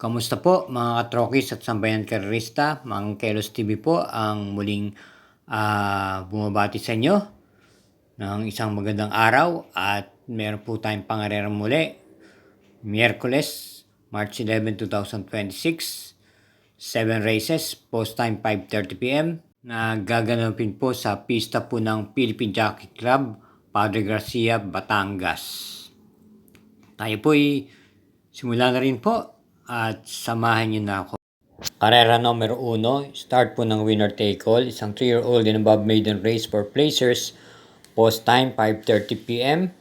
Kamusta po mga katrokis at sambayan karerista? Mang Kelos TV po ang muling bumabati sa inyo ng isang magandang araw at meron po tayong pangarerang muli. Miyerkules, March 11, 2026, 7 races, post time 5:30 p.m. na gaganapin po sa pista po ng Philippine Jockey Club, Padre Garcia, Batangas. Tayo po'y simula na rin po at samahan niyo na ako. Karera numero 1, start po ng winner take all, isang 3-year-old and above maiden race for placers, post time 5:30 p.m.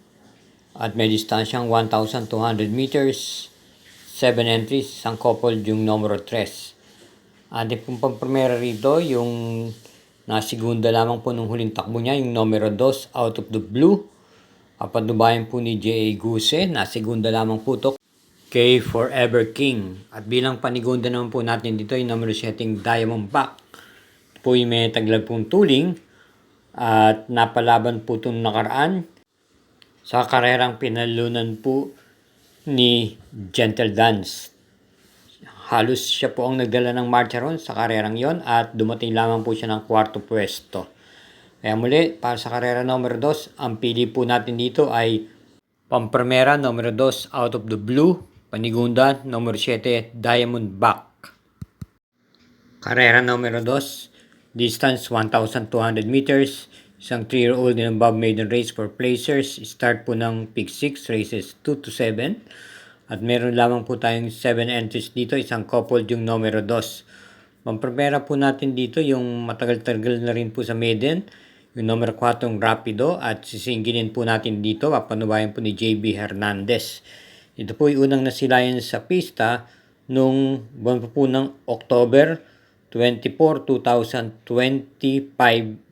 at may distansyang 1,200 meters, 7 entries, isang couple yung numero 3. Ating pong pampremera rito, yung nasigunda lamang po nung huling takbo niya, yung numero 2, Out of the Blue. Kapadubayan po ni J.A. Guse, nasigunda lamang po to kay Forever King. At bilang panigunda naman po natin dito, yung numero 7, Diamond Back. Po yung may taglag pong tuling at napalaban po itong nakaraan sa karerang pinalunan po ni Gentle Dance. Halos siya po ang nagdala ng marcha ron sa karerang yon at dumating lamang po siya ng 4th pwesto. Kaya muli, para sa karera numero 2, ang pili po natin dito ay pampremera numero 2, Out of the Blue. Panigunda, numero 7, Diamond Back. Karera numero 2, distance 1,200 meters, isang 3-year-old and above maiden race for placers. Start po ng Pick 6, races 2 to 7. At meron lamang po tayong 7 entries dito, isang couple yung numero 2. Pampremera po natin dito yung matagal-tagal na rin po sa maiden, yung numero 4, Rapido, at sisingilin po natin dito, papanubayan po ni JB Hernandez. Ito po yung unang nasilayan sa pista nung buwan po ng October 24, 2025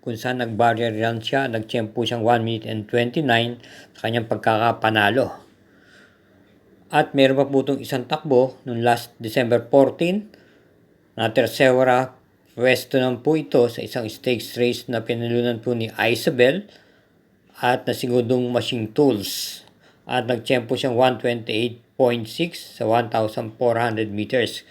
kung saan nag-barrier run siya, nag-champ po siyang 1 minute and 29 sa kanyang pagkakapanalo. At meron pa po itong isang takbo nung last December 14 na tercera pwesto naman po ito sa isang stakes race na pinalunan po ni Isabel at nasigudong Machine Tools. At nag-tempo siyang 128.6 sa 1,400 meters.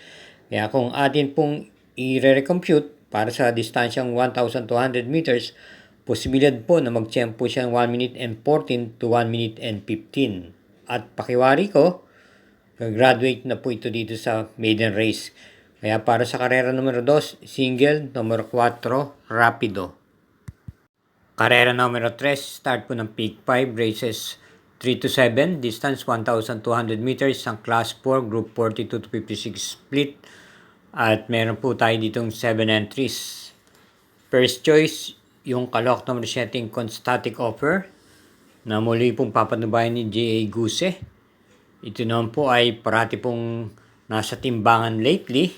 Kaya kung atin pong i-recompute para sa distansyang 1,200 meters, posibilidad po na mag-tempo siyang 1 minute and 14 to 1 minute and 15. At pakiwari ko, graduate na po ito dito sa maiden race. Kaya para sa karera numero 2, single, numero 4, Rapido. Karera numero 3, start po ng Peak 5, races 3 to 7, distance 1,200 meters, ang class 4, group 42 to 56 split. At meron po tayo ditong 7 entries. First choice, yung kalok numero 7, Constatic Offer, na muli pong papanubayan ni J.A. Guse. Ito naman po ay parati pong nasa timbangan lately.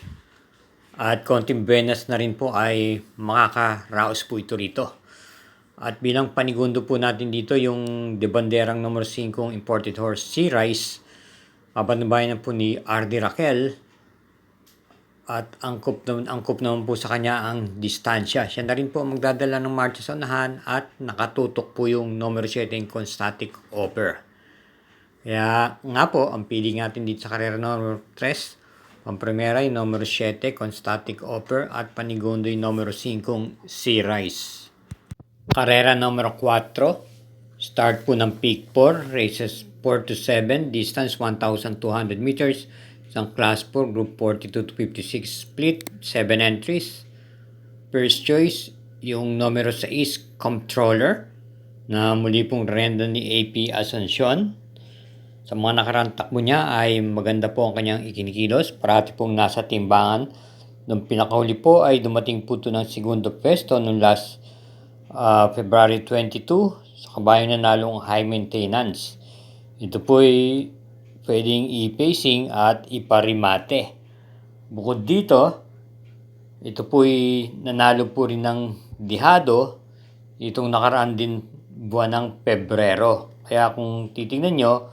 At konting buenas na rin po ay makakaraos po ito rito. At bilang panigundo po natin dito yung de banderang numero 5 imported horse Sea Rice, papanubayan na po ni RD Raquel at angkop naman po sa kanya ang distansya. Siya na rin po magdadala ng marcha sa unahan at nakatutok po yung numero 7 Constatic Offer. Kaya nga po, ang pili natin dito sa karera numero 3, pampremera yung numero 7 Constatic Offer at panigundo yung numero 5 Sea Rice. Karera numero 4, start po ng Peak 4, races 4 to 7, distance 1,200 meters, isang class 4, group 42 to 56 split, 7 entries. First choice, yung numero 6, Comptroller, na muli pong renda ni AP Asuncion. Sa mga nakarang takbo niya ay maganda po ang kanyang ikinikilos, parati pong nasa timbangan. Nung pinakahuli po ay dumating po ito ng segundo pwesto nung last February 22 sa kabayang nanalong high maintenance. Ito po ay pwedeng i-pacing at iparimate. Bukod dito, ito po ay nanalo po rin ng dihado itong nakaraan din buwan ng Pebrero. Kaya kung titingnan nyo,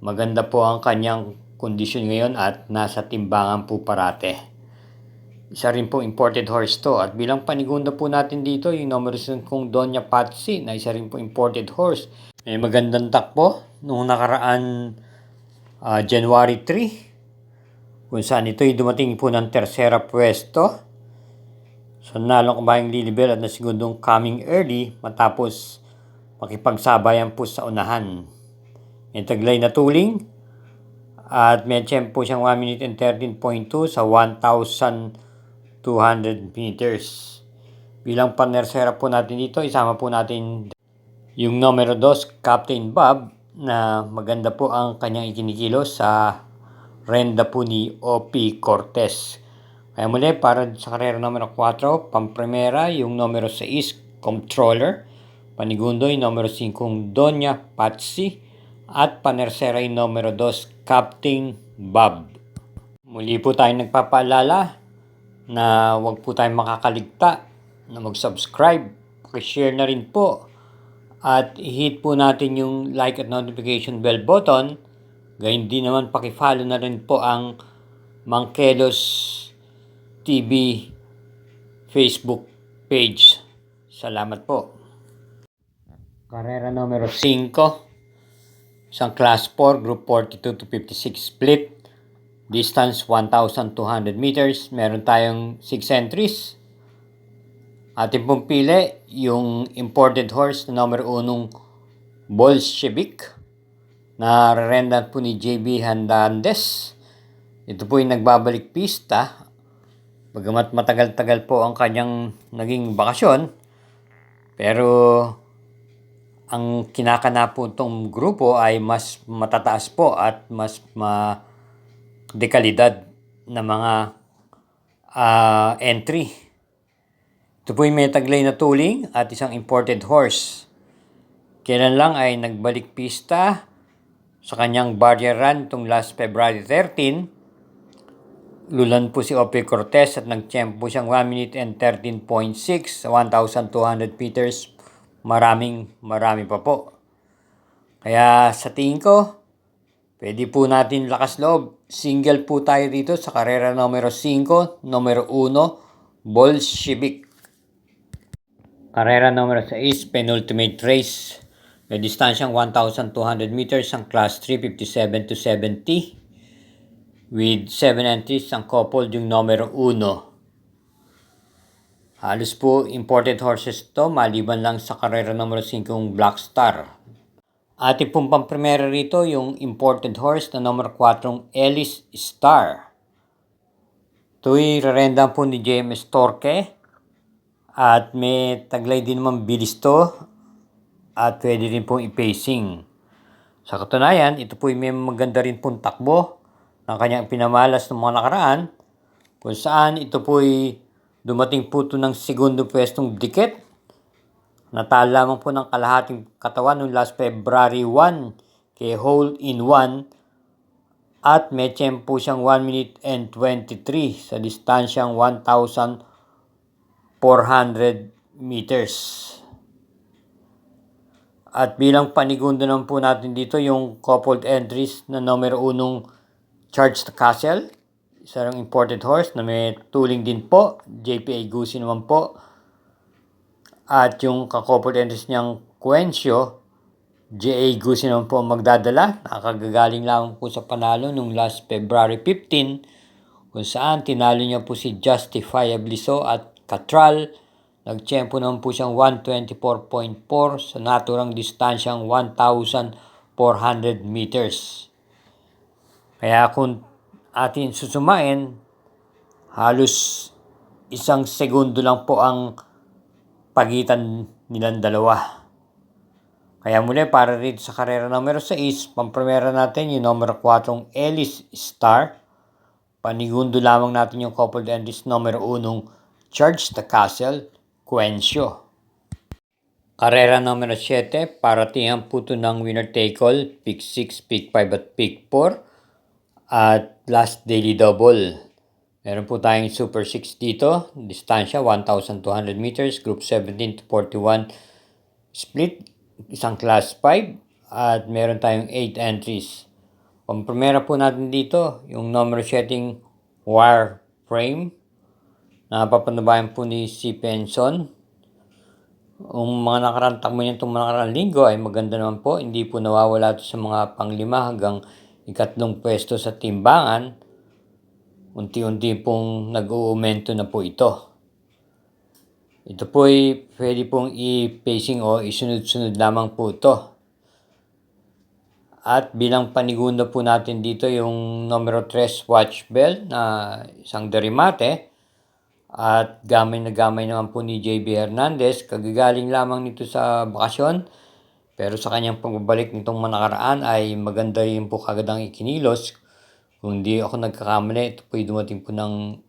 maganda po ang kanyang kondisyon ngayon at nasa timbangan po parate. Isa rin po imported horse to. At bilang panigunda po natin dito, yung numero 5 Doña Patsy na isa rin po imported horse. May magandang takbo nung nakaraan January 3. kung saan ito'y dumating po ng tersera pwesto sa nalong kabayang Lilibel at nasigundong coming early matapos makipagsabayan po sa unahan. May taglay na tuling at may tempo siyang 1 minute and 13.2 sa 1,200 meters. Bilang panersera po natin dito, isama po natin yung numero 2, Captain Bob, na maganda po ang kanyang ikinikilos sa renda po ni O.P. Cortez. Kaya muli, para sa karera numero 4, pamprimera yung numero 6, Comptroller, panigundo yung numero 5, Doña Patsy, at panersera yung numero 2, Captain Bob. Muli po tayong nagpapaalala na huwag po tayong makakaligta na mag-subscribe, pakishare na rin po at i-hit po natin yung like at notification bell button. Gayun din naman pakifollow na rin po ang Mangkelos TV Facebook page. Salamat po. Karera numero 5, isang class 4, group 42 to 56 split. Distance 1,200 meters. Meron tayong 6 entries. Ating pong pili yung imported horse na numero 1, Bolshevik, na rerenda po ni JB Hernandez. Ito po yung nagbabalik pista. Bagamat matagal-tagal po ang kanyang naging bakasyon, pero ang kinakana po itong grupo ay mas matataas po at mas dekalidad na mga entry. Ito po yung may taglay na tuling at isang imported horse. Kailan lang ay nagbalik pista sa kanyang barrier run itong last February 13. Lulan po si O.P. Cortez at nagtiyempo siyang 1 minute and 13.6 sa 1,200 meters. Marami pa po. Kaya sa tingin ko, pwede po natin lakas loob. Single po tayo dito sa karera numero 5, numero 1, Bolshevik. Karera numero 6, penultimate race. May distansyang 1,200 meters ang class 3, 57 to 70. With 7 entries ang coupled yung numero 1. Halos po imported horses to, maliban lang sa karera numero 5 Black Star. Ating pong pamprimera rito yung imported horse na numero 4 Ellis Star. Ito'y rerenda po ni JMS Torque at may taglay din naman bilis to at pwede rin pong i-pacing. Sa katunayan, ito po'y may maganda rin pong takbo ng kanyang pinamalas ng mga nakaraan, kung saan ito po'y dumating po ito ng segundo pwestong dikit. Natalo lamang po ng kalahating katawan noong last February 1 kay Hole in 1 at may tempo siyang 1 minute and 23 sa distansyang 1,400 meters. At bilang panigundo naman po natin dito yung coupled entries na numero 1 Charge the Castle, isang imported horse na may tuling din po, JPA Gusi naman po. At yung ka-coupled entries niyang Quencio, JA Gusi naman po magdadala. Nakakagaling lang po sa panalo nung last February 15, kung saan tinalo niya po si Justifiably So at Catral. Nagtiyempo naman po siyang 124.4 sa naturang distansyang 1,400 meters. Kaya kung atin susumain, halos 1 segundo lang po ang pagitan nilang dalawa. Kaya muli, para rito sa karera numero 6, pamprimera natin yung numero 4 Ellis Star. Panigundo lamang natin yung coupled entries numero 1 Charge the Castle, Quencio. Karera numero 7, paratingan po ito ng winner take all, pick 6, pick 5 at pick 4. At last daily double. Meron po tayong Super 6 dito. Distansya 1,200 meters. Group 17 to 41 split. Isang class 5. At meron tayong 8 entries. Pamprimera po natin dito yung number setting wire frame. Napapanubayan po ni si Penson. Ang mga nakarang takbo niya itong mga nakarang linggo ay maganda naman po. Hindi po nawawala ito sa mga pang-5 hanggang ikatlong pwesto sa timbangan. unti-unti pong nag-uumento na po ito. Ito po ay pwede pong i-pacing o isunod-sunod lamang po ito. At bilang panigundo po natin dito yung numero 3 watch bell na isang derimate. At gamay na gamay naman po ni JB Hernandez. Kagagaling lamang nito sa bakasyon. Pero sa kanyang pagbabalik nitong manakaraan ay maganda rin po kagad ang ikinilos. Kung di ako nagkakamali, ito po ay dumating po ng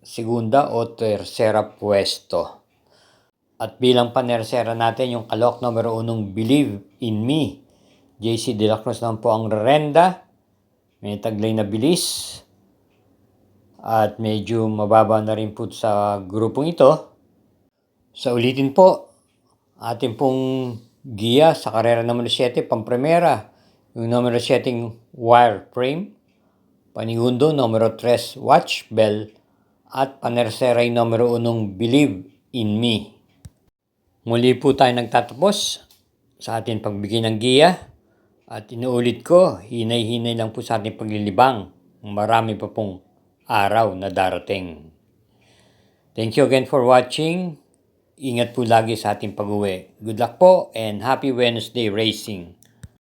segunda o tersera pwesto. At bilang panersera natin, yung kalok numero 1, Believe in Me. JC De La Cruz naman po ang rerenda. May taglay na bilis. At medyo mababa na rin po sa grupong ito. Sa ulitin po, ating pong giya sa karera numero 7, pampremera. Yung numero 7 wire frame. Panigundo, numero 3 watch bell. At panersera yung numero 1 Believe in Me. Muli po tayo nagtatapos sa ating pagbigay ng giya. At inuulit ko, hinay-hinay lang po sa ating paglilibang. Marami pa pong araw na darating. Thank you again for watching. Ingat po lagi sa ating pag-uwi. Good luck po and happy Wednesday racing!